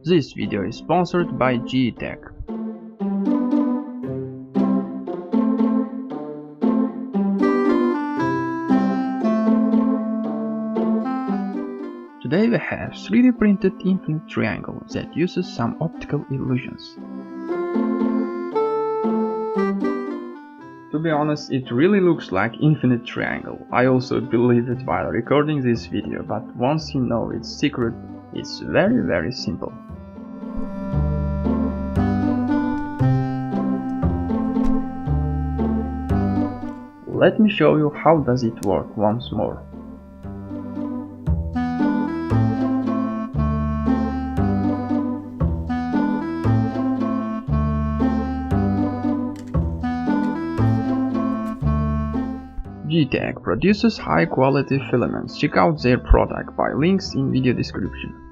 This video is sponsored by Geeetech. Today we have 3D printed infinite triangle that uses some optical illusions. To be honest, it really looks like infinite triangle. I also believed it while recording this video, but once you know its secret, it's very simple. Let me show you how does it work once more. Geeetech produces high quality filaments. Check out their product by links in video description.